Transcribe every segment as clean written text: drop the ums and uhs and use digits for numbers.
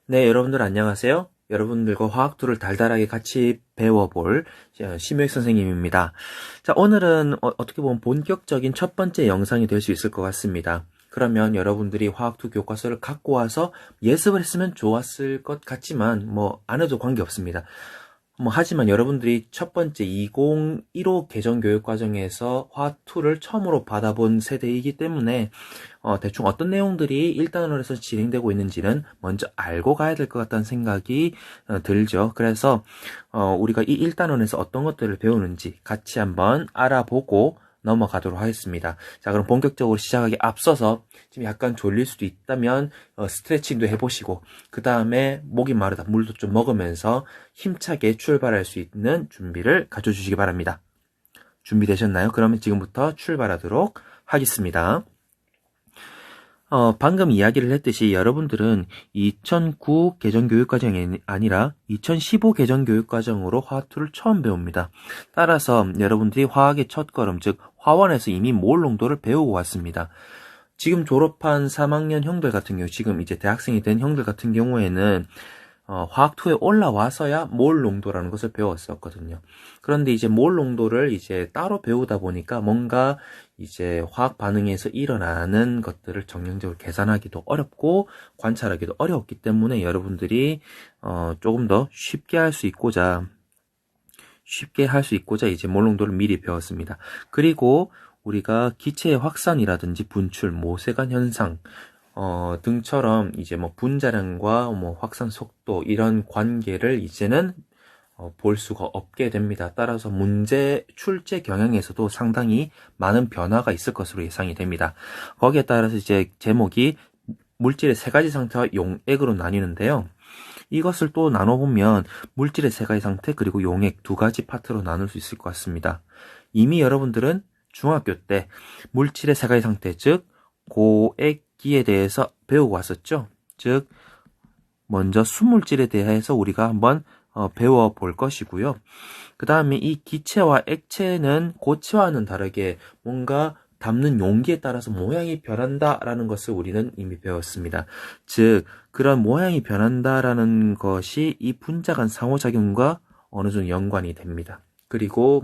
네, 여러분들 안녕하세요. 여러분들과 화학2를 달달하게 같이 배워볼 심효익 선생님입니다. 자, 오늘은 어떻게 보면 본격적인 첫 번째 영상이 될 수 있을 것 같습니다. 그러면 여러분들이 화학2 교과서를 갖고 와서 예습을 했으면 좋았을 것 같지만 안 해도 관계없습니다. 하지만 여러분들이 첫 번째 2015 개정교육과정에서 화학2를 처음으로 받아본 세대이기 때문에 대충 어떤 내용들이 1단원에서 진행되고 있는지는 먼저 알고 가야 될 것 같다는 생각이 들죠. 그래서 우리가 이 1단원에서 어떤 것들을 배우는지 같이 한번 알아보고 넘어가도록 하겠습니다. 자, 그럼 본격적으로 시작하기 앞서서 지금 약간 졸릴 수도 있다면 스트레칭도 해보시고 그 다음에 목이 마르다 물도 좀 먹으면서 힘차게 출발할 수 있는 준비를 가져주시기 바랍니다. 준비되셨나요? 그러면 지금부터 출발하도록 하겠습니다. 방금 이야기를 했듯이 여러분들은 2009 개정교육과정이 아니라 2015 개정교육과정으로 화학2를 처음 배웁니다. 따라서 여러분들이 화학의 첫걸음, 즉 화원에서 이미 몰 농도를 배우고 왔습니다. 지금 졸업한 3학년 형들 같은 경우, 지금 이제 대학생이 된 형들 같은 경우에는 화학2에 올라와서야 몰 농도라는 것을 배웠었거든요. 그런데 이제 몰 농도를 이제 따로 배우다 보니까 뭔가 이제 화학 반응에서 일어나는 것들을 정량적으로 계산하기도 어렵고 관찰하기도 어려웠기 때문에 여러분들이 조금 더 쉽게 할 수 있고자 이제 몰 농도를 미리 배웠습니다. 그리고 우리가 기체의 확산이라든지 분출, 모세관 현상 등처럼 이제 분자량과 확산 속도 이런 관계를 이제는 볼 수가 없게 됩니다. 따라서 문제 출제 경향에서도 상당히 많은 변화가 있을 것으로 예상이 됩니다. 거기에 따라서 이제 제목이 물질의 세 가지 상태와 용액으로 나뉘는데요. 이것을 또 나눠보면 물질의 세 가지 상태 그리고 용액 두 가지 파트로 나눌 수 있을 것 같습니다. 이미 여러분들은 중학교 때 물질의 세 가지 상태, 즉 고액기에 대해서 배우고 왔었죠. 즉 먼저 순물질에 대해서 우리가 한번 배워볼 것이고요. 그 다음에 이 기체와 액체는 고체와는 다르게 뭔가 담는 용기에 따라서 모양이 변한다라는 것을 우리는 이미 배웠습니다. 즉 그런 모양이 변한다라는 것이 이 분자 간 상호작용과 어느 정도 연관이 됩니다. 그리고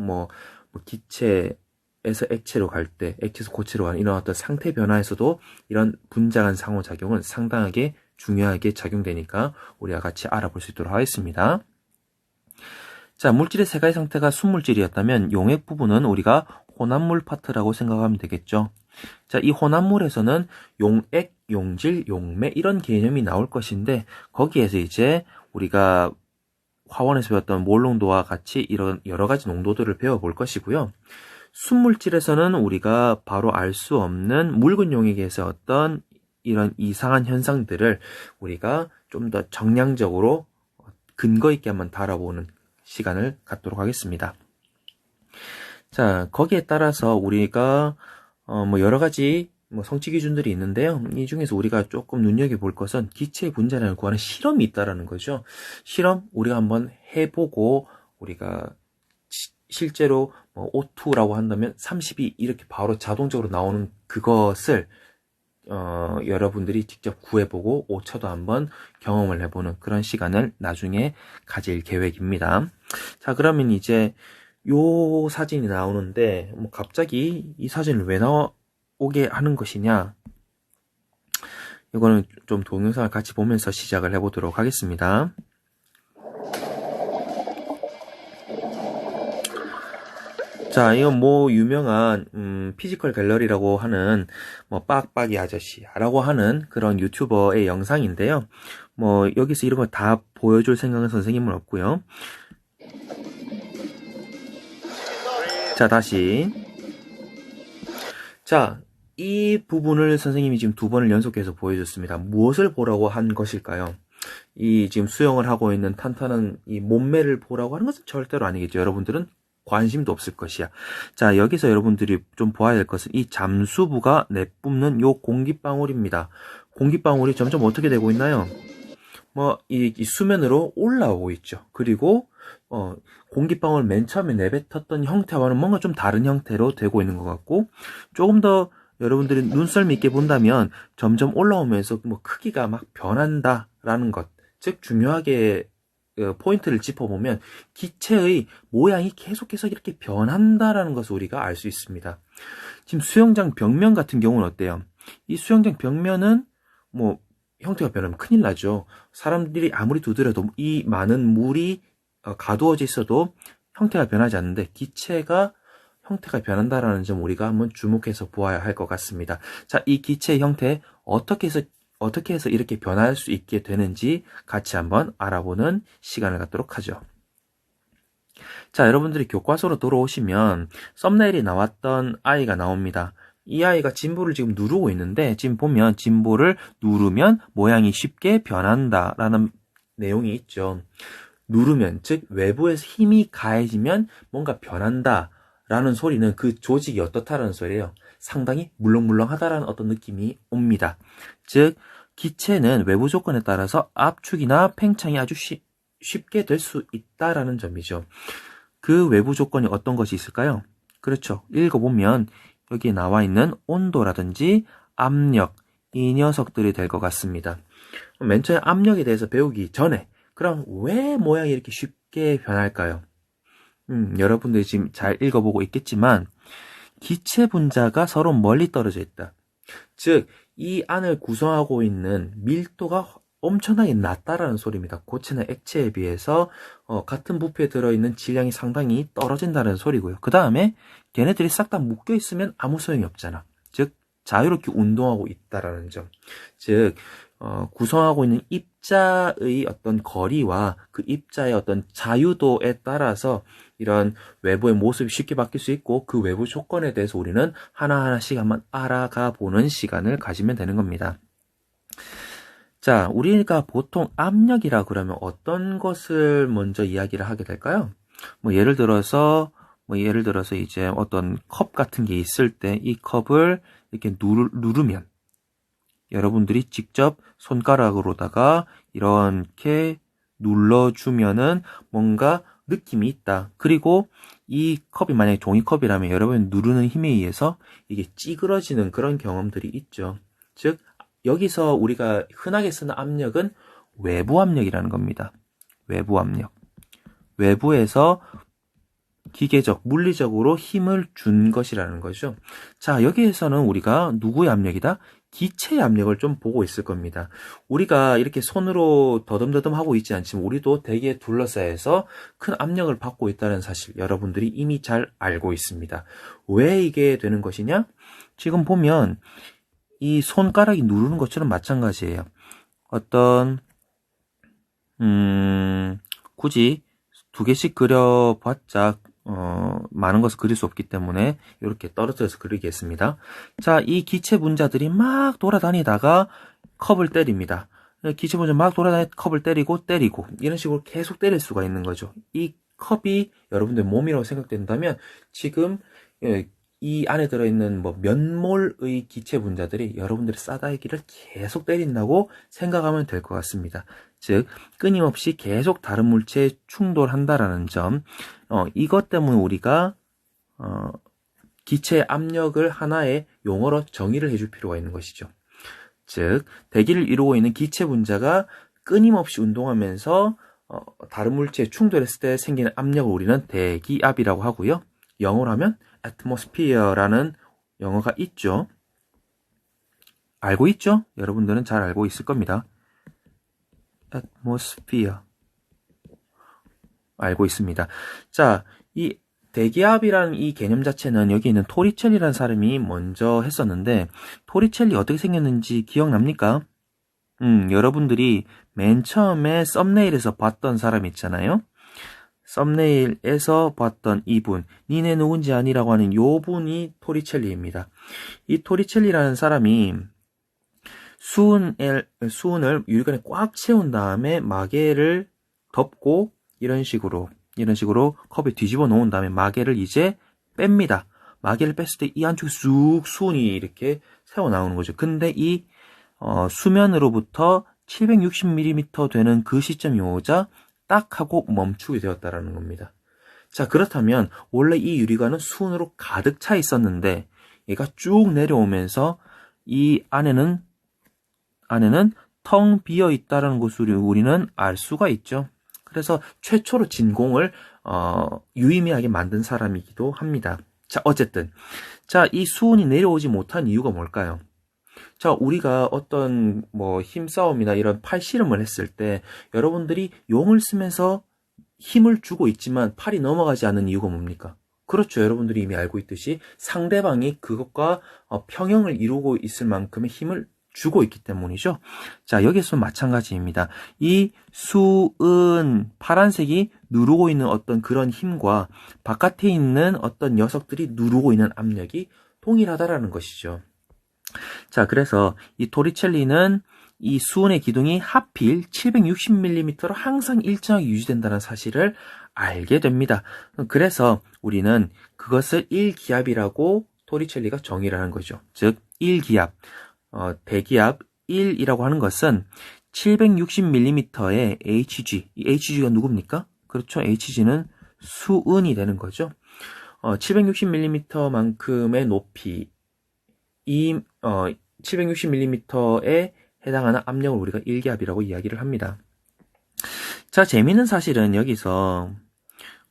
기체에서 액체로 갈 때, 액체에서 고체로 가는 이런 어떤 상태 변화에서도 이런 분자 간 상호작용은 상당하게 중요하게 작용되니까 우리가 같이 알아볼 수 있도록 하겠습니다. 자, 물질의 세 가지 상태가 순물질이었다면 용액 부분은 우리가 혼합물 파트라고 생각하면 되겠죠. 자, 이 혼합물에서는 용액, 용질, 용매 이런 개념이 나올 것인데 거기에서 이제 우리가 화원에서 배웠던 몰 농도와 같이 이런 여러 가지 농도들을 배워볼 것이고요. 순물질에서는 우리가 바로 알 수 없는 묽은 용액에서 어떤 이런 이상한 현상들을 우리가 좀 더 정량적으로 근거 있게 한번 다뤄보는 시간을 갖도록 하겠습니다. 자, 거기에 따라서 우리가 여러 가지 성취 기준들이 있는데요. 이 중에서 우리가 조금 눈여겨볼 것은 기체의 분자량을 구하는 실험이 있다라는 거죠. 실험 우리가 한번 해보고 우리가 실제로 O2라고 한다면 32 이렇게 바로 자동적으로 나오는 그것을 여러분들이 직접 구해보고 오차도 한번 경험을 해보는 그런 시간을 나중에 가질 계획입니다. 자, 그러면 이제 요 사진이 나오는데 갑자기 이 사진을 왜 나오게 하는 것이냐, 이거는 좀 동영상을 같이 보면서 시작을 해보도록 하겠습니다. 자, 이건 유명한 피지컬 갤러리라고 하는 빡빡이 아저씨라고 하는 그런 유튜버의 영상인데요. 여기서 이런 거 다 보여줄 생각은 선생님은 없고요. 자, 다시. 자, 이 부분을 선생님이 지금 두 번을 연속해서 보여줬습니다. 무엇을 보라고 한 것일까요? 이 지금 수영을 하고 있는 탄탄한 이 몸매를 보라고 하는 것은 절대로 아니겠죠. 여러분들은 관심도 없을 것이야. 자, 여기서 여러분들이 좀 보아야 될 것은 이 잠수부가 내뿜는 요 공기방울입니다. 공기방울이 점점 어떻게 되고 있나요? 이 수면으로 올라오고 있죠. 그리고 공기방울 맨 처음에 내뱉었던 형태와는 뭔가 좀 다른 형태로 되고 있는 것 같고, 조금 더 여러분들이 눈썰미 있게 본다면 점점 올라오면서 크기가 막 변한다라는 것, 즉 중요하게 포인트를 짚어보면 기체의 모양이 계속해서 이렇게 변한다라는 것을 우리가 알 수 있습니다. 지금 수영장 벽면 같은 경우는 어때요? 이 수영장 벽면은 뭐 형태가 변하면 큰일 나죠. 사람들이 아무리 두드려도 이 많은 물이 가두어져 있어도 형태가 변하지 않는데 기체가 형태가 변한다라는 점 우리가 한번 주목해서 보아야 할 것 같습니다. 자, 이 기체의 형태 어떻게 해서 이렇게 변할 수 있게 되는지 같이 한번 알아보는 시간을 갖도록 하죠. 자, 여러분들이 교과서로 돌아오시면 썸네일이 나왔던 아이가 나옵니다. 이 아이가 짐볼을 지금 누르고 있는데 지금 보면 짐볼을 누르면 모양이 쉽게 변한다라는 내용이 있죠. 누르면, 즉 외부에서 힘이 가해지면 뭔가 변한다라는 소리는 그 조직이 어떻다라는 소리예요. 상당히 물렁물렁하다라는 어떤 느낌이 옵니다. 즉 기체는 외부 조건에 따라서 압축이나 팽창이 아주 쉽게 될 수 있다라는 점이죠. 그 외부 조건이 어떤 것이 있을까요? 그렇죠. 읽어보면 여기에 나와 있는 온도라든지 압력, 이 녀석들이 될 것 같습니다. 맨 처음에 압력에 대해서 배우기 전에 그럼 왜 모양이 이렇게 쉽게 변할까요? 여러분들이 지금 잘 읽어보고 있겠지만 기체 분자가 서로 멀리 떨어져 있다. 즉 이 안을 구성하고 있는 밀도가 엄청나게 낮다라는 소리입니다. 고체나 액체에 비해서 같은 부피에 들어있는 질량이 상당히 떨어진다는 소리고요. 그 다음에 걔네들이 싹 다 묶여 있으면 아무 소용이 없잖아. 즉 자유롭게 운동하고 있다라는 점. 즉 구성하고 있는 입자의 어떤 거리와 그 입자의 어떤 자유도에 따라서 이런 외부의 모습이 쉽게 바뀔 수 있고 그 외부 조건에 대해서 우리는 하나하나씩 한번 알아가 보는 시간을 가지면 되는 겁니다. 자, 우리가 보통 압력이라 그러면 어떤 것을 먼저 이야기를 하게 될까요? 예를 들어서 이제 어떤 컵 같은 게 있을 때 이 컵을 이렇게 누르면 여러분들이 직접 손가락으로다가 이렇게 눌러주면은 뭔가 느낌이 있다. 그리고 이 컵이 만약에 종이컵이라면 여러분 누르는 힘에 의해서 이게 찌그러지는 그런 경험들이 있죠. 즉 여기서 우리가 흔하게 쓰는 압력은 외부 압력이라는 겁니다. 외부 압력. 외부에서 기계적, 물리적으로 힘을 준 것이라는 거죠. 자, 여기에서는 우리가 누구의 압력이다? 기체의 압력을 좀 보고 있을 겁니다. 우리가 이렇게 손으로 더듬더듬 하고 있지 않지만 우리도 대기에 둘러싸여서 큰 압력을 받고 있다는 사실 여러분들이 이미 잘 알고 있습니다. 왜 이게 되는 것이냐? 지금 보면 이 손가락이 누르는 것처럼 마찬가지예요. 어떤 굳이 두 개씩 그려봤자 많은 것을 그릴 수 없기 때문에 이렇게 떨어져서 그리겠습니다. 자, 이 기체 분자들이 막 돌아다니다가 컵을 때립니다. 기체 분자 막 돌아다니 컵을 때리고 이런 식으로 계속 때릴 수가 있는 거죠. 이 컵이 여러분들 몸이라고 생각된다면 지금 이 안에 들어있는 몇 몰의 기체 분자들이 여러분들의 싸다이기를 계속 때린다고 생각하면 될 것 같습니다. 즉 끊임없이 계속 다른 물체에 충돌한다라는 점, 이것 때문에 우리가 기체의 압력을 하나의 용어로 정의를 해줄 필요가 있는 것이죠. 즉 대기를 이루고 있는 기체 분자가 끊임없이 운동하면서 다른 물체에 충돌했을 때 생기는 압력을 우리는 대기압이라고 하고요. 영어로 하면 atmosphere라는 영어가 있죠. 알고 있죠? 여러분들은 잘 알고 있을 겁니다. atmosphere. 알고 있습니다. 자, 이 대기압이라는 이 개념 자체는 여기 있는 토리첼리라는 사람이 먼저 했었는데 토리첼리 어떻게 생겼는지 기억납니까? 여러분들이 맨 처음에 썸네일에서 봤던 사람 있잖아요. 썸네일에서 봤던 이분, 니네 누군지 아니라고 하는 요 분이 토리첼리입니다. 이 토리첼리라는 사람이 수은을 유리관에 꽉 채운 다음에 마개를 덮고 이런 식으로 컵에 뒤집어 놓은 다음에 마개를 이제 뺍니다. 마개를 뺐을 때 이 안쪽에 쑥 수은이 이렇게 새어 나오는 거죠. 근데 이 수면으로부터 760mm 되는 그 시점이 오자 딱 하고 멈추게 되었다라는 겁니다. 자, 그렇다면 원래 이 유리관은 수은으로 가득 차 있었는데 얘가 쭉 내려오면서 이 안에는 텅 비어 있다는 것을 우리는 알 수가 있죠. 그래서 최초로 진공을 유의미하게 만든 사람이기도 합니다. 자, 어쨌든 자, 이 수온이 내려오지 못한 이유가 뭘까요? 자, 우리가 어떤 힘싸움이나 이런 팔씨름을 했을 때 여러분들이 용을 쓰면서 힘을 주고 있지만 팔이 넘어가지 않는 이유가 뭡니까? 그렇죠. 여러분들이 이미 알고 있듯이 상대방이 그것과 평형을 이루고 있을 만큼의 힘을 주고 있기 때문이죠. 자, 여기서 마찬가지입니다. 이 수은 파란색이 누르고 있는 어떤 그런 힘과 바깥에 있는 어떤 녀석들이 누르고 있는 압력이 동일하다라는 것이죠. 자, 그래서 이 토리첼리는 이 수은의 기둥이 하필 760mm로 항상 일정하게 유지된다는 사실을 알게 됩니다. 그래서 우리는 그것을 1기압이라고 토리첼리가 정의를 하는 거죠. 즉 1기압, 대기압 1이라고 하는 것은 760mm의 Hg, 이 Hg가 누굽니까? 그렇죠. Hg는 수은이 되는 거죠. 760mm만큼의 높이, 760mm에 해당하는 압력을 우리가 1기압이라고 이야기를 합니다. 자, 재미있는 사실은 여기서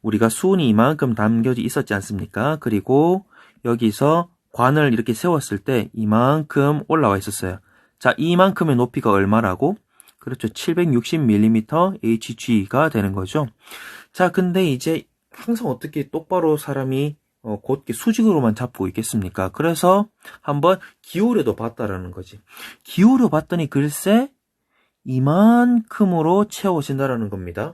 우리가 수은이 이만큼 담겨져 있었지 않습니까? 그리고 여기서 관을 이렇게 세웠을 때 이만큼 올라와 있었어요. 자, 이만큼의 높이가 얼마라고? 그렇죠. 760mm Hg가 되는 거죠. 자, 근데 이제 항상 어떻게 똑바로 사람이 곧게 수직으로만 잡고 있겠습니까? 그래서 한번 기울여도 봤다라는 거지. 기울여 봤더니 글쎄 이만큼으로 채워진다라는 겁니다.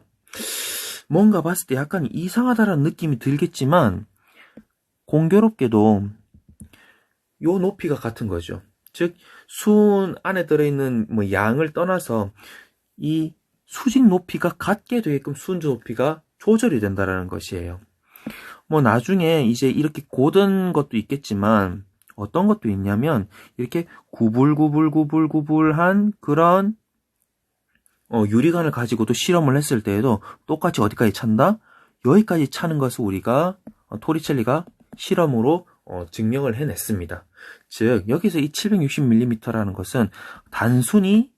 뭔가 봤을 때 약간 이상하다라는 느낌이 들겠지만 공교롭게도 요 높이가 같은 거죠. 즉 수은 안에 들어있는 양을 떠나서 이 수직 높이가 같게 되게끔 수은주 높이가 조절이 된다라는 것이에요. 나중에 이제 이렇게 고든 것도 있겠지만 어떤 것도 있냐면 이렇게 구불구불구불구불한 그런 유리관을 가지고도 실험을 했을 때에도 똑같이 어디까지 찬다? 여기까지 차는 것을 우리가 토리첼리가 실험으로 증명을 해냈습니다. 즉 여기서 이 760mm라는 것은 단순히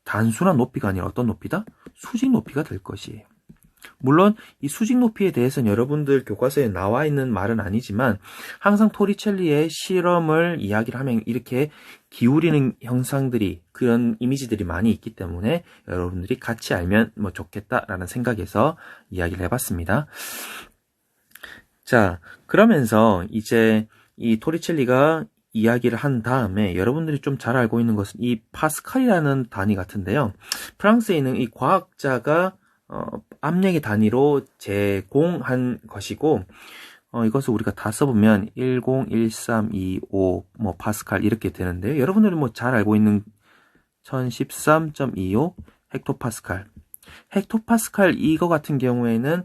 단순한 높이가 아니라 어떤 높이다? 수직 높이가 될 것이에요. 물론 이 수직 높이에 대해서는 여러분들 교과서에 나와 있는 말은 아니지만 항상 토리첼리의 실험을 이야기를 하면 이렇게 기울이는 형상들이 그런 이미지들이 많이 있기 때문에 여러분들이 같이 알면 좋겠다라는 생각에서 이야기를 해봤습니다. 자, 그러면서 이제 이 토리첼리가 이야기를 한 다음에 여러분들이 좀 잘 알고 있는 것은 이 파스칼이라는 단위 같은데요. 프랑스에 있는 이 과학자가 압력의 단위로 제공한 것이고 이것을 우리가 다 써보면 101325 파스칼 이렇게 되는데요. 여러분들이 잘 알고 있는 1013.25 헥토파스칼. 헥토파스칼 이거 같은 경우에는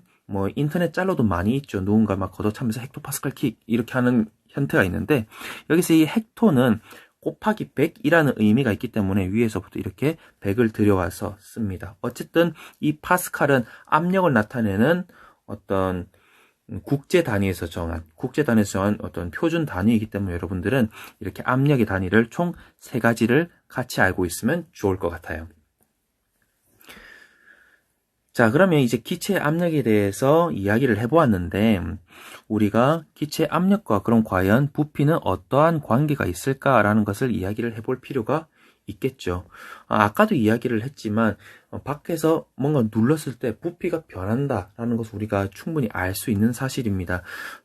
인터넷 짤로도 많이 있죠. 누군가 막 걷어차면서 헥토파스칼 킥 이렇게 하는 형태가 있는데 여기서 이 헥토는 곱하기 100이라는 의미가 있기 때문에 위에서부터 이렇게 100을 들여와서 씁니다. 어쨌든 이 파스칼은 압력을 나타내는 어떤 국제 단위에서 정한 어떤 표준 단위이기 때문에 여러분들은 이렇게 압력의 단위를 총 3가지를 같이 알고 있으면 좋을 것 같아요. 자, 그러면 이제 기체 압력에 대해서 이야기를 해보았는데 우리가 기체 압력과 그럼 과연 부피는 어떠한 관계가 있을까라는 것을 이야기를 해볼 필요가 있겠죠. 아까도 이야기를 했지만 밖에서 뭔가 눌렀을 때 부피가 변한다라는 것을 우리가 충분히 알 수 있는 사실입니다.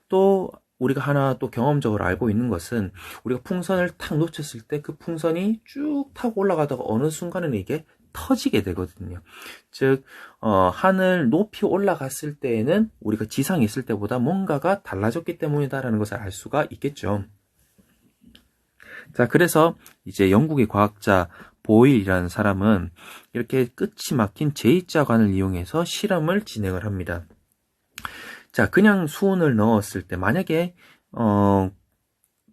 또 우리가 하나 또 경험적으로 알고 있는 것은 우리가 풍선을 탁 놓쳤을 때 그 풍선이 쭉 타고 올라가다가 어느 순간에는 이게 터지게 되거든요. 즉 하늘 높이 올라갔을 때에는 우리가 지상에 있을 때보다 뭔가가 달라졌기 때문이다라는 것을 알 수가 있겠죠. 자, 그래서 이제 영국의 과학자 보일이라는 사람은 이렇게 끝이 막힌 J자관을 이용해서 실험을 진행을 합니다. 자, 그냥 수온을 넣었을 때 만약에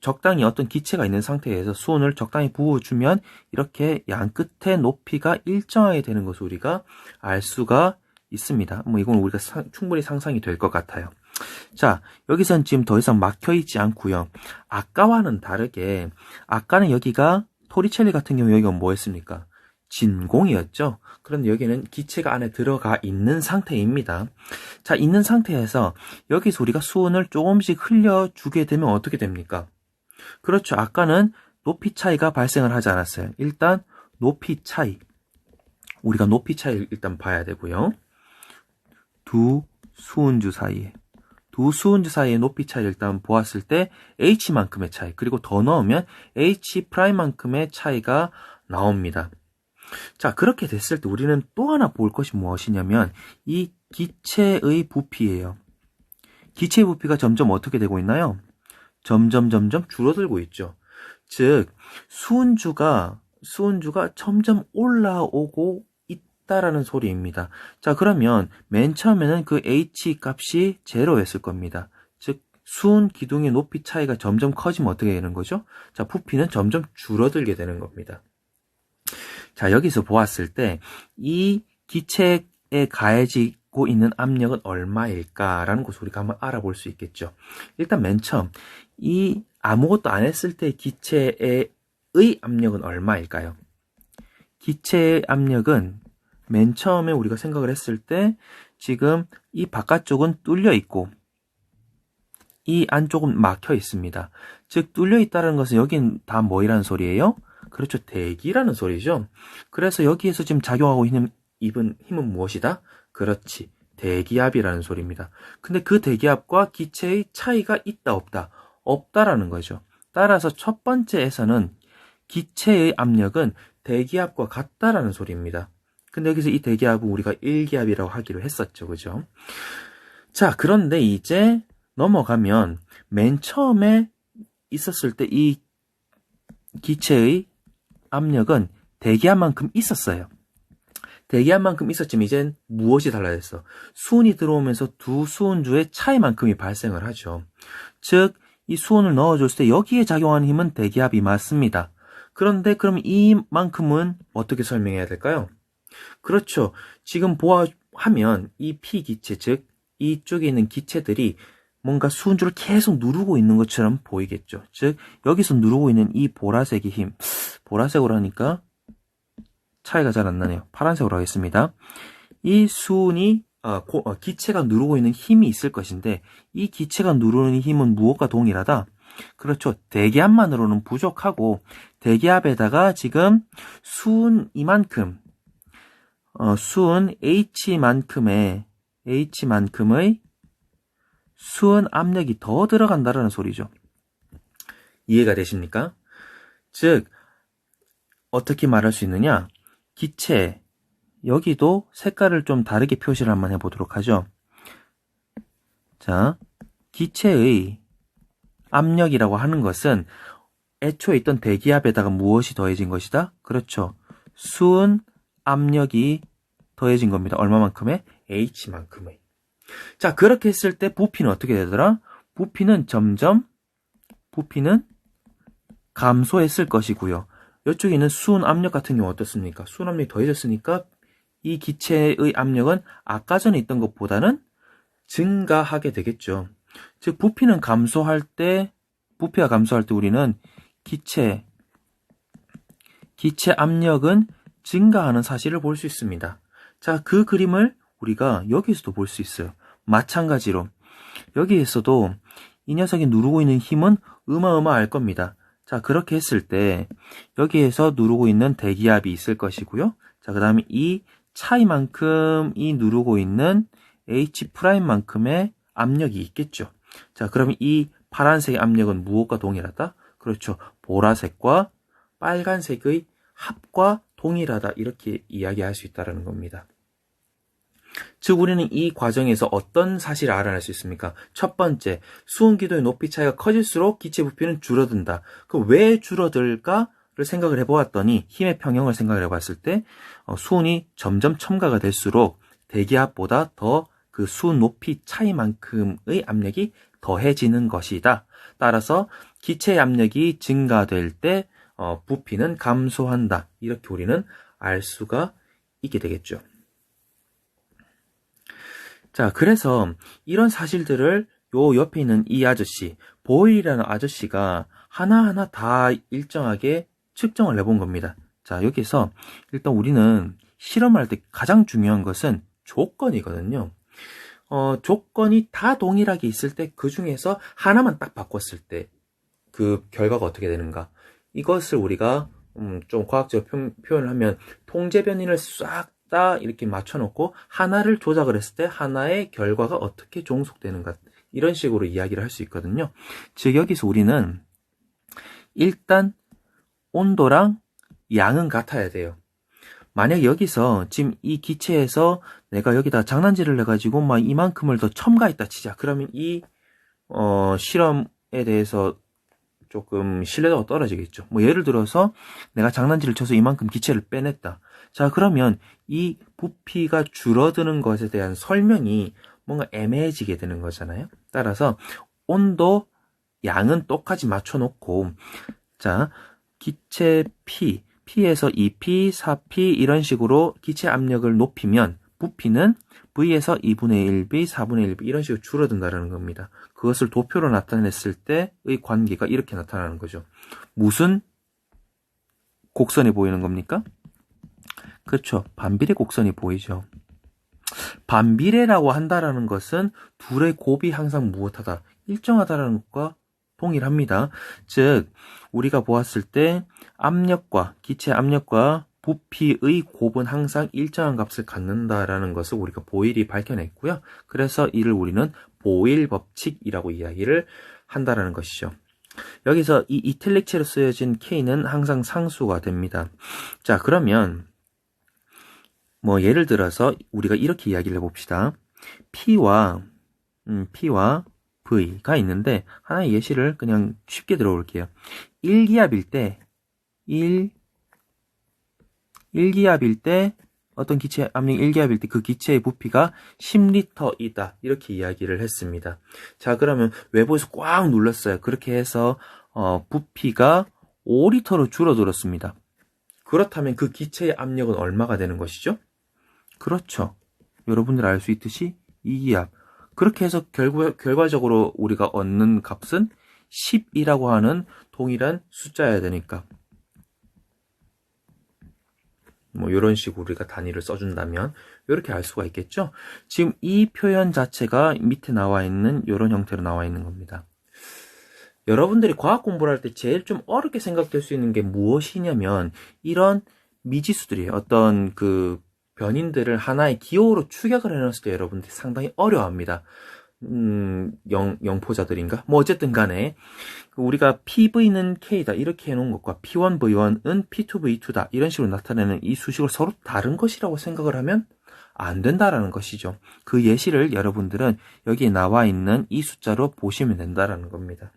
적당히 어떤 기체가 있는 상태에서 수온을 적당히 부어주면 이렇게 양 끝의 높이가 일정하게 되는 것을 우리가 알 수가 있습니다. 이건 우리가 충분히 상상이 될 것 같아요. 자, 여기선 지금 더 이상 막혀 있지 않고요. 아까와는 다르게 아까는 여기가 토리첼리 같은 경우 여기가 뭐였습니까? 진공이었죠. 그런데 여기는 기체가 안에 들어가 있는 상태입니다. 자, 있는 상태에서 여기서 우리가 수온을 조금씩 흘려주게 되면 어떻게 됩니까? 그렇죠. 아까는 높이 차이가 발생을 하지 않았어요. 일단 높이 차이. 우리가 높이 차이를 일단 봐야 되고요. 두 수은주 사이에 높이 차이를 일단 보았을 때 H만큼의 차이, 그리고 더 넣으면 H'만큼의 차이가 나옵니다. 자, 그렇게 됐을 때 우리는 또 하나 볼 것이 무엇이냐면 이 기체의 부피예요. 기체의 부피가 점점 어떻게 되고 있나요? 점점 줄어들고 있죠. 즉 수은주가 점점 올라오고 있다라는 소리입니다. 자, 그러면 맨 처음에는 그 H 값이 제로였을 겁니다. 즉 수은 기둥의 높이 차이가 점점 커지면 어떻게 되는 거죠? 자, 부피는 점점 줄어들게 되는 겁니다. 자, 여기서 보았을 때 이 기체에 가해지고 있는 압력은 얼마일까라는 것을 우리가 한번 알아볼 수 있겠죠. 일단 맨 처음 이 아무것도 안 했을 때 기체의 압력은 얼마일까요? 기체의 압력은 맨 처음에 우리가 생각을 했을 때 지금 이 바깥쪽은 뚫려 있고 이 안쪽은 막혀 있습니다. 즉 뚫려 있다는 것은 여긴 다 뭐이라는 소리예요? 그렇죠. 대기라는 소리죠. 그래서 여기에서 지금 작용하고 있는 힘은 무엇이다? 그렇지. 대기압이라는 소리입니다. 근데 그 대기압과 기체의 차이가 있다 없다? 없다라는 거죠. 따라서 첫 번째에서는 기체의 압력은 대기압과 같다라는 소리입니다. 근데 여기서 이 대기압은 우리가 1기압이라고 하기로 했었죠. 그죠? 자, 그런데 이제 넘어가면 맨 처음에 있었을 때 이 기체의 압력은 대기압만큼 있었어요. 대기압만큼 있었지만 이젠 무엇이 달라졌어? 수온이 들어오면서 두 수은주의 차이만큼이 발생을 하죠. 즉 이 수온을 넣어줬을 때 여기에 작용하는 힘은 대기압이 맞습니다. 그런데 그럼 이만큼은 어떻게 설명해야 될까요? 그렇죠. 지금 하면 이 P기체, 즉 이쪽에 있는 기체들이 뭔가 수은주를 계속 누르고 있는 것처럼 보이겠죠. 즉 여기서 누르고 있는 이 보라색의 힘, 보라색으로 하니까 차이가 잘 안 나네요. 파란색으로 하겠습니다. 이 수은이 기체가 누르고 있는 힘이 있을 것인데 이 기체가 누르는 힘은 무엇과 동일하다? 그렇죠. 대기압만으로는 부족하고 대기압에다가 지금 수은 이만큼 수은 H만큼의 수은 압력이 더 들어간다는 소리죠. 이해가 되십니까? 즉 어떻게 말할 수 있느냐? 기체, 여기도 색깔을 좀 다르게 표시를 한번 해보도록 하죠. 자, 기체의 압력이라고 하는 것은 애초에 있던 대기압에다가 무엇이 더해진 것이다? 그렇죠. 수은 압력이 더해진 겁니다. 얼마만큼의? H만큼의. 자, 그렇게 했을 때 부피는 어떻게 되더라? 부피는 감소했을 것이고요. 이쪽에 있는 수은 압력 같은 경우 어떻습니까? 수은 압력이 더해졌으니까 이 기체의 압력은 아까 전에 있던 것보다는 증가하게 되겠죠. 즉 부피가 감소할 때 우리는 기체 압력은 증가하는 사실을 볼 수 있습니다. 자, 그 그림을 우리가 여기서도 볼 수 있어요. 마찬가지로 여기에서도 이 녀석이 누르고 있는 힘은 어마어마할 겁니다. 자, 그렇게 했을 때 여기에서 누르고 있는 대기압이 있을 것이고요. 자, 그 다음에 이 차이만큼 이 누르고 있는 H'만큼의 압력이 있겠죠. 자, 그러면 이 파란색의 압력은 무엇과 동일하다? 그렇죠. 보라색과 빨간색의 합과 동일하다. 이렇게 이야기할 수 있다는 겁니다. 즉 우리는 이 과정에서 어떤 사실을 알아낼 수 있습니까? 첫 번째, 수은기도의 높이 차이가 커질수록 기체 부피는 줄어든다. 그럼 왜 줄어들까를 생각을 해보았더니 힘의 평형을 생각을 해봤을 때 수은이 점점 첨가가 될수록 대기압보다 더 그 수은 높이 차이만큼의 압력이 더해지는 것이다. 따라서 기체의 압력이 증가될 때 부피는 감소한다. 이렇게 우리는 알 수가 있게 되겠죠. 자, 그래서 이런 사실들을 요 옆에 있는 이 아저씨, 보일이라는 아저씨가 하나하나 다 일정하게 측정을 해본 겁니다. 자, 여기서 일단 우리는 실험할 때 가장 중요한 것은 조건이거든요. 조건이 다 동일하게 있을 때 그 중에서 하나만 딱 바꿨을 때 그 결과가 어떻게 되는가. 이것을 우리가 좀 과학적으로 표현을 하면 통제 변인을 싹 다 이렇게 맞춰놓고 하나를 조작을 했을 때 하나의 결과가 어떻게 종속되는가. 이런 식으로 이야기를 할 수 있거든요. 즉 여기서 우리는 일단 온도랑 양은 같아야 돼요. 만약 여기서 지금 이 기체에서 내가 여기다 장난질을 해가지고 막 이만큼을 더 첨가했다 치자. 그러면 이 실험에 대해서 조금 신뢰도가 떨어지겠죠. 뭐 예를 들어서 내가 장난질을 쳐서 이만큼 기체를 빼냈다. 자, 그러면 이 부피가 줄어드는 것에 대한 설명이 뭔가 애매해지게 되는 거잖아요. 따라서 온도, 양은 똑같이 맞춰놓고, 자, 기체 P에서 2P, 4P 이런 식으로 기체 압력을 높이면 부피는 V에서 2분의 1B, 4분의 1B 이런 식으로 줄어든다는 겁니다. 그것을 도표로 나타냈을 때의 관계가 이렇게 나타나는 거죠. 무슨 곡선이 보이는 겁니까? 그렇죠. 반비례 곡선이 보이죠. 반비례라고 한다라는 것은 둘의 곱이 항상 무엇하다, 일정하다라는 것과 동일합니다. 즉 우리가 보았을 때 압력과 기체 압력과 부피의 곱은 항상 일정한 값을 갖는다라는 것을 우리가 보일이 밝혀냈고요. 그래서 이를 우리는 보일 법칙이라고 이야기를 한다라는 것이죠. 여기서 이 이탈릭체로 쓰여진 K는 항상 상수가 됩니다. 자, 그러면 뭐 예를 들어서 우리가 이렇게 이야기를 해봅시다. P와 V가 있는데 하나의 예시를 그냥 쉽게 들어볼게요. 1기압일 때 1기압일 때 어떤 기체 압력 1기압일 때 그 기체의 부피가 10리터이다. 이렇게 이야기를 했습니다. 자, 그러면 외부에서 꽉 눌렀어요. 그렇게 해서 부피가 5리터로 줄어들었습니다. 그렇다면 그 기체의 압력은 얼마가 되는 것이죠? 그렇죠. 여러분들 알 수 있듯이 2기압. 그렇게 해서 결과적으로 우리가 얻는 값은 10이라고 하는 동일한 숫자여야 되니까. 뭐 이런 식으로 우리가 단위를 써준다면 이렇게 알 수가 있겠죠. 지금 이 표현 자체가 밑에 나와 있는 이런 형태로 나와 있는 겁니다. 여러분들이 과학 공부를 할 때 제일 좀 어렵게 생각될 수 있는 게 무엇이냐면 이런 미지수들이에요. 어떤 그 변인들을 하나의 기호로 추격을 해놨을 때 여러분들이 상당히 어려워합니다. 영포자들인가? 뭐 어쨌든 간에 우리가 PV는 K다 이렇게 해놓은 것과 P1V1은 P2V2다 이런 식으로 나타내는 이 수식을 서로 다른 것이라고 생각을 하면 안 된다라는 것이죠. 그 예시를 여러분들은 여기에 나와 있는 이 숫자로 보시면 된다라는 겁니다.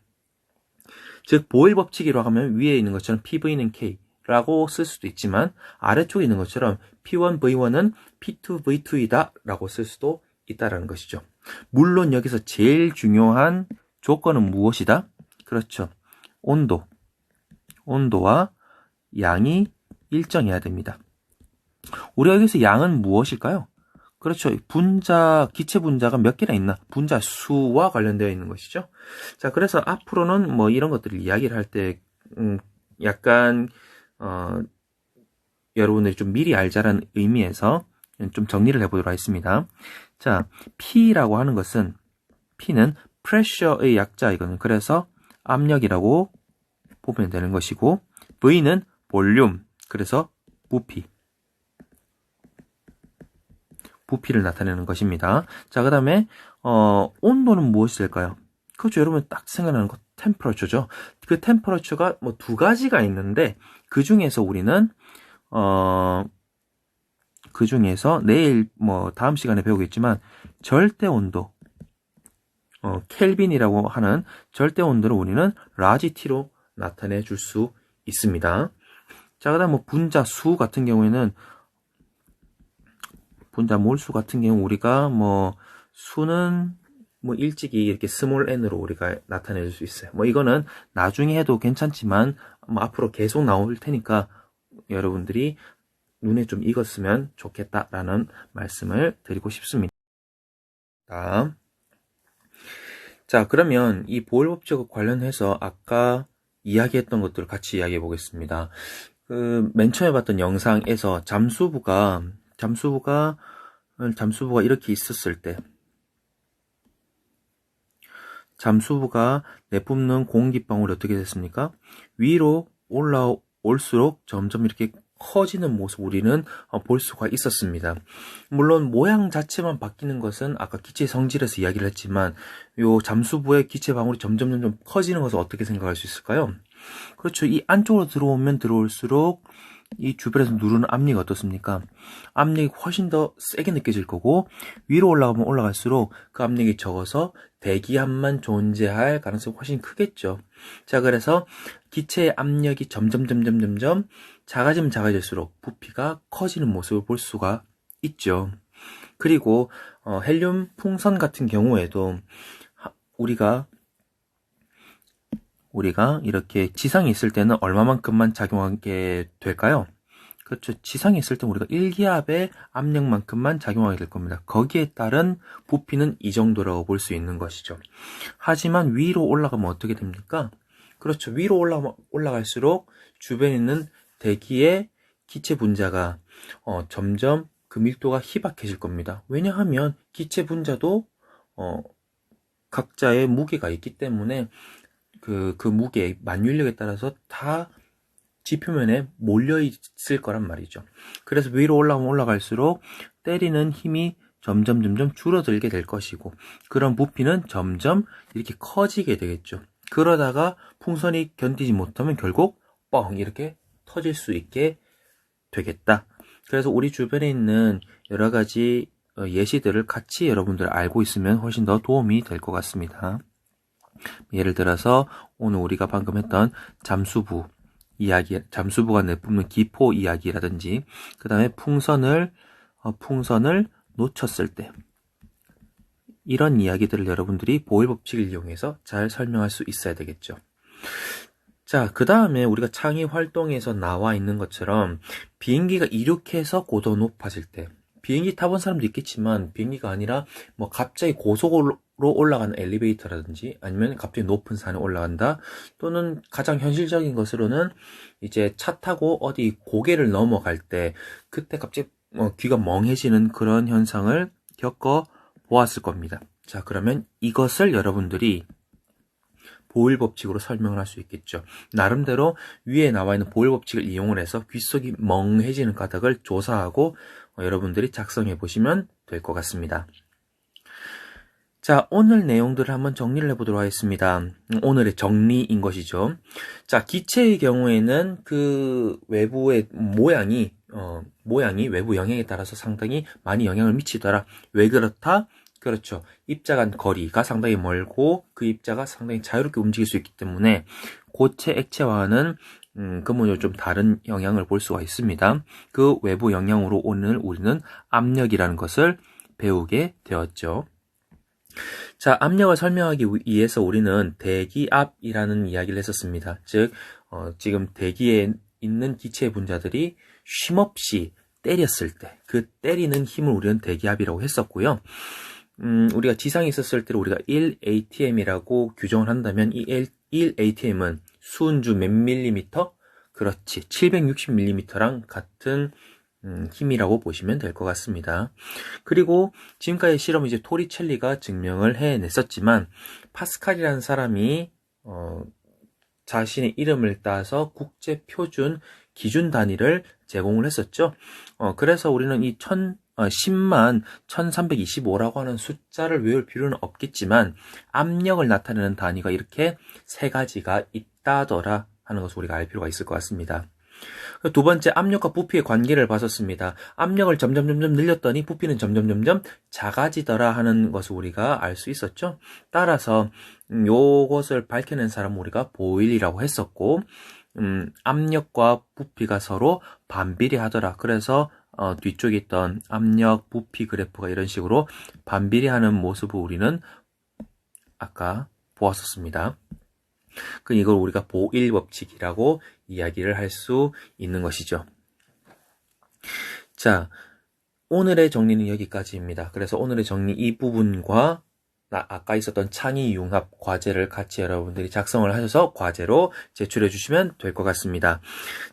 즉 보일 법칙이라고 하면 위에 있는 것처럼 PV는 K 라고 쓸 수도 있지만 아래쪽에 있는 것처럼 P1V1은 P2V2이다 라고 쓸 수도 있다라는 것이죠. 물론 여기서 제일 중요한 조건은 무엇이다? 그렇죠. 온도와 양이 일정해야 됩니다. 우리가 여기서 양은 무엇일까요? 그렇죠. 기체 분자가 몇 개나 있나? 분자 수와 관련되어 있는 것이죠. 자, 그래서 앞으로는 뭐 이런 것들을 이야기를 할 때 약간 여러분들이 좀 미리 알자라는 의미에서 좀 정리를 해보도록 하겠습니다. 자, P라고 하는 것은 P는 pressure의 약자이거든요. 그래서 압력이라고 보면 되는 것이고 V는 볼륨, 그래서 부피를 나타내는 것입니다. 자, 그 다음에 온도는 무엇이 될까요? 그렇죠. 여러분 딱 생각나는 거 템퍼러처죠. 그 템퍼러처가 뭐 두 가지가 있는데 그 중에서 우리는 그 중에서 내일 뭐 다음 시간에 배우겠지만 절대 온도 켈빈이라고 하는 절대 온도를 우리는 라지 T로 나타내 줄 수 있습니다. 자, 그다음 뭐 분자 수 같은 경우에는 분자 몰수 같은 경우 우리가 뭐 수는 뭐 일찍이 이렇게 스몰 n으로 우리가 나타낼 수 있어요. 뭐 이거는 나중에 해도 괜찮지만 뭐 앞으로 계속 나올 테니까 여러분들이 눈에 좀 익었으면 좋겠다라는 말씀을 드리고 싶습니다. 자, 그러면 이 보일 법칙과 관련해서 아까 이야기했던 것들을 같이 이야기해 보겠습니다. 맨 처음에 봤던 영상에서 잠수부가 이렇게 있었을 때, 잠수부가 내뿜는 공기방울이 어떻게 됐습니까? 위로 올라올수록 점점 이렇게 커지는 모습 우리는 볼 수가 있었습니다. 물론 모양 자체만 바뀌는 것은 아까 기체 성질에서 이야기를 했지만 요 잠수부의 기체 방울이 점점 커지는 것을 어떻게 생각할 수 있을까요? 그렇죠. 이 안쪽으로 들어오면 들어올수록 이 주변에서 누르는 압력이 어떻습니까? 압력이 훨씬 더 세게 느껴질 거고 위로 올라가면 올라갈수록 그 압력이 적어서 대기압만 존재할 가능성이 훨씬 크겠죠. 자, 그래서 기체의 압력이 점점 작아지면 작아질수록 부피가 커지는 모습을 볼 수가 있죠. 그리고 헬륨 풍선 같은 경우에도 우리가 이렇게 지상에 있을 때는 얼마만큼만 작용하게 될까요? 그렇죠. 지상에 있을 때 우리가 1기압의 압력만큼만 작용하게 될 겁니다. 거기에 따른 부피는 이 정도라고 볼 수 있는 것이죠. 하지만 위로 올라가면 어떻게 됩니까? 그렇죠. 위로 올라갈수록 주변에 있는 대기의 기체 분자가 점점 그 밀도가 희박해질 겁니다. 왜냐하면 기체 분자도 각자의 무게가 있기 때문에 그 무게, 만유인력에 따라서 다 지표면에 몰려 있을 거란 말이죠. 그래서 위로 올라가면 올라갈수록 때리는 힘이 점점 줄어들게 될 것이고 그런 부피는 점점 이렇게 커지게 되겠죠. 그러다가 풍선이 견디지 못하면 결국 뻥 이렇게 터질 수 있게 되겠다. 그래서 우리 주변에 있는 여러 가지 예시들을 같이 여러분들 알고 있으면 훨씬 더 도움이 될 것 같습니다. 예를 들어서 오늘 우리가 방금 했던 잠수부 이야기, 잠수부가 내뿜는 기포 이야기라든지 그 다음에 풍선을 놓쳤을 때 이런 이야기들을 여러분들이 보일 법칙을 이용해서 잘 설명할 수 있어야 되겠죠. 자, 그 다음에 우리가 창의 활동에서 나와 있는 것처럼 비행기가 이륙해서 고도 높아질 때 비행기 타본 사람도 있겠지만 비행기가 아니라 뭐 갑자기 고속으로 올라가는 엘리베이터라든지 아니면 갑자기 높은 산에 올라간다 또는 가장 현실적인 것으로는 이제 차 타고 어디 고개를 넘어갈 때 그때 갑자기 귀가 멍해지는 그런 현상을 겪어 보았을 겁니다. 자, 그러면 이것을 여러분들이 보일 법칙으로 설명을 할 수 있겠죠. 나름대로 위에 나와 있는 보일 법칙을 이용을 해서 귓속이 멍해지는 까닭을 조사하고 여러분들이 작성해 보시면 될 것 같습니다. 자, 오늘 내용들을 한번 정리를 해보도록 하겠습니다. 오늘의 정리인 것이죠. 자, 기체의 경우에는 그 외부의 모양이 외부 영향에 따라서 상당히 많이 영향을 미치더라. 왜 그렇다? 그렇죠. 입자 간 거리가 상당히 멀고 그 입자가 상당히 자유롭게 움직일 수 있기 때문에 고체 액체와는 근본적으로 좀 다른 영향을 볼 수가 있습니다. 그 외부 영향으로 오늘 우리는 압력이라는 것을 배우게 되었죠. 자, 압력을 설명하기 위해서 우리는 대기압이라는 이야기를 했었습니다. 즉, 지금 대기에 있는 기체 분자들이 쉼없이 때렸을 때, 그 때리는 힘을 우리는 대기압이라고 했었고요. 우리가 지상에 있었을 때 우리가 1atm이라고 규정을 한다면 이 1atm은 수은주 몇 밀리미터? 그렇지, 760mm랑 같은 힘이라고 보시면 될 것 같습니다. 그리고 지금까지 실험은 이제 토리첼리가 증명을 해냈었지만 파스칼이라는 사람이 자신의 이름을 따서 국제 표준 기준 단위를 제공을 했었죠. 그래서 우리는 이 10만 1325라고 하는 숫자를 외울 필요는 없겠지만 압력을 나타내는 단위가 이렇게 세 가지가 있다더라 하는 것을 우리가 알 필요가 있을 것 같습니다. 두 번째, 압력과 부피의 관계를 봤었습니다. 압력을 점점 늘렸더니 부피는 점점 작아지더라 하는 것을 우리가 알 수 있었죠. 따라서 요것을 밝혀낸 사람은 우리가 보일이라고 했었고 압력과 부피가 서로 반비례하더라. 그래서 뒤쪽에 있던 압력, 부피 그래프가 이런 식으로 반비례하는 모습을 우리는 아까 보았었습니다. 이걸 우리가 보일 법칙이라고 이야기를 할 수 있는 것이죠. 자, 오늘의 정리는 여기까지입니다. 그래서 오늘의 정리 이 부분과 아까 있었던 창의융합 과제를 같이 여러분들이 작성을 하셔서 과제로 제출해 주시면 될 것 같습니다.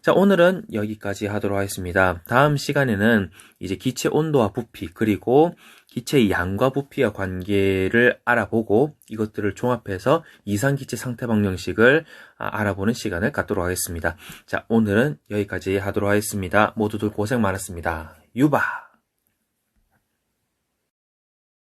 자, 오늘은 여기까지 하도록 하겠습니다. 다음 시간에는 이제 기체 온도와 부피, 그리고 기체의 양과 부피와 관계를 알아보고 이것들을 종합해서 이상기체 상태 방정식을 알아보는 시간을 갖도록 하겠습니다. 자, 오늘은 여기까지 하도록 하겠습니다. 모두들 고생 많았습니다. 유바!